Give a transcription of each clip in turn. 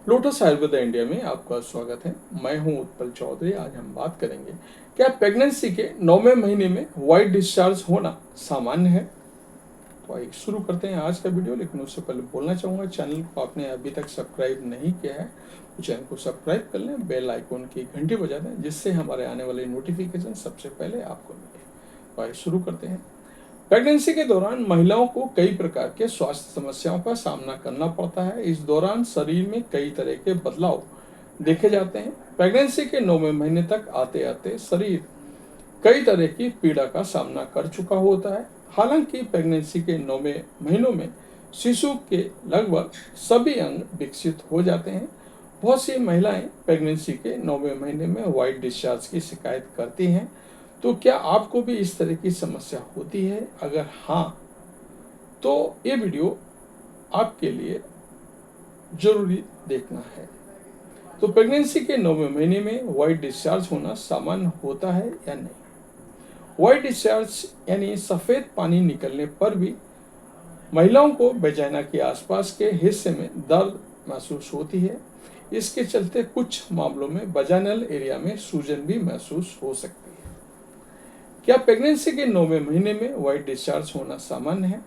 Lotus Ayurveda India में आपका स्वागत है। मैं हूं उत्पल चौधरी। आज हम बात करेंगे, क्या प्रेगनेंसी के 9वें महीने में वाइट डिस्चार्ज होना सामान्य है। तो आइए शुरू करते हैं आज का वीडियो। लेकिन उससे पहले बोलना चाहूँगा, चैनल को आपने अभी तक सब्सक्राइब नहीं किया है तो चैनल को सब्सक्राइब कर लें, बेल आइकॉन की घंटी बजा दें, जिससे हमारे आने वाले नोटिफिकेशन सबसे पहले आपको मिले। तो आइए शुरू करते हैं। प्रेगनेंसी के दौरान महिलाओं को कई प्रकार के स्वास्थ्य समस्याओं का सामना करना पड़ता है। इस दौरान शरीर में कई तरह के बदलाव देखे जाते हैं। प्रेगनेंसी के 9वें महीने तक आते आते शरीर कई तरह की पीड़ा का सामना कर चुका होता है। हालांकि प्रेगनेंसी के 9वें महीनों में शिशु के लगभग सभी अंग विकसित हो जाते हैं। बहुत सी महिलाएं प्रेगनेंसी के 9वें महीने में वाइट डिस्चार्ज की शिकायत करती हैं। तो क्या आपको भी इस तरह की समस्या होती है? अगर हाँ, तो ये वीडियो आपके लिए जरूरी देखना है। तो प्रेगनेंसी के 9वें महीने में वाइट डिस्चार्ज होना सामान्य होता है या नहीं? वाइट डिस्चार्ज यानी सफेद पानी निकलने पर भी महिलाओं को वेजाइना के आसपास के हिस्से में दर्द महसूस होती है। इसके चलते कुछ मामलों में वजाइनल एरिया में सूजन भी महसूस हो सकती है। क्या प्रेगनेंसी के 9वें महीने में वाइट डिस्चार्ज होना सामान्य है?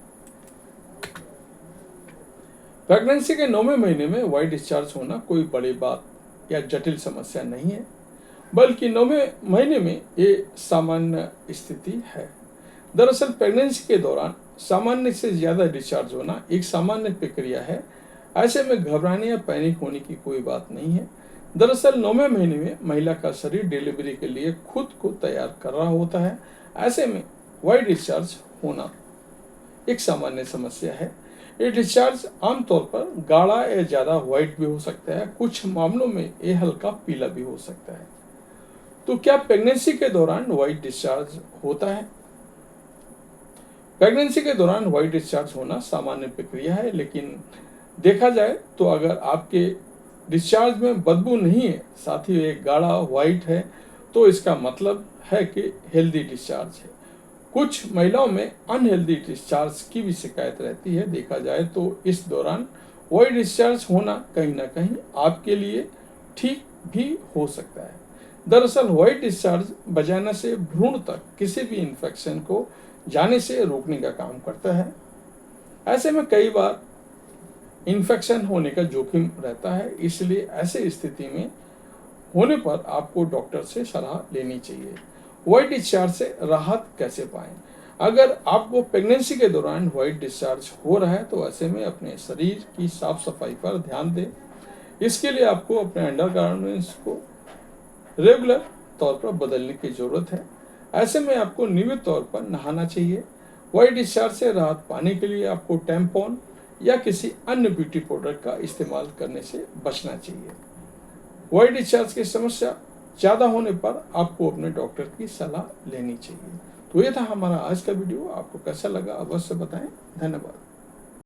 प्रेगनेंसी के 9वें महीने में वाइट डिस्चार्ज होना कोई बड़ी बात या जटिल समस्या नहीं है, बल्कि 9वें महीने में ये सामान्य स्थिति है। दरअसल प्रेगनेंसी के दौरान सामान्य से ज़्यादा डिस्चार्ज होना एक सामान्य प्रक्रिया है। ऐसे में घबराने या पैनिक होने की कोई बात नहीं है। दरअसल 9वें महीने में महिला का शरीर डिलीवरी के लिए खुद को तैयार कर रहा होता है। ऐसे में वाइट डिस्चार्ज होना एक सामान्य समस्या है। ये डिस्चार्ज आमतौर पर गाढ़ा या ज़्यादा व्हाइट भी हो सकता है। कुछ मामलों में ये हल्का पीला भी हो सकता है। तो क्या प्रेगनेंसी के दौरान व्हाइट डिस्चार्ज होता है? प्रेगनेंसी के दौरान व्हाइट डिस्चार्ज होना सामान्य प्रक्रिया है, लेकिन देखा जाए तो अगर आपके डिस्चार्ज में बदबू नहीं है, साथ ही एक गाढ़ा व्हाइट है, तो इसका मतलब है कि हेल्दी डिस्चार्ज है। कुछ महिलाओं में अनहेल्दी डिस्चार्ज की भी शिकायत रहती है। देखा जाए तो इस दौरान व्हाइट डिस्चार्ज होना कहीं ना कहीं आपके लिए ठीक भी हो सकता है। दरअसल व्हाइट डिस्चार्ज वजाइना से भ्रूण तक किसी भी इन्फेक्शन को जाने से रोकने का काम करता है। ऐसे में कई बार इन्फेक्शन होने का जोखिम रहता है, इसलिए ऐसे स्थिति में होने पर आपको डॉक्टर से सलाह लेनी चाहिए। व्हाइट डिस्चार्ज से राहत कैसे पाएं? अगर आपको प्रेगनेंसी के दौरान व्हाइट डिस्चार्ज हो रहा है तो ऐसे में अपने शरीर की साफ सफाई पर ध्यान दें। इसके लिए आपको अपने अंडरगारमेंट्स को रेगुलर तौर पर बदलने की जरूरत है। ऐसे में आपको नियमित तौर पर नहाना चाहिए। व्हाइट डिस्चार्ज से राहत पाने के लिए आपको टैम्पॉन या किसी अन्य ब्यूटी पाउडर का इस्तेमाल करने से बचना चाहिए। व्हाइट डिस्चार्ज की समस्या ज़्यादा होने पर आपको अपने डॉक्टर की सलाह लेनी चाहिए। तो ये था हमारा आज का वीडियो। आपको कैसा लगा अवश्य बताएं। धन्यवाद।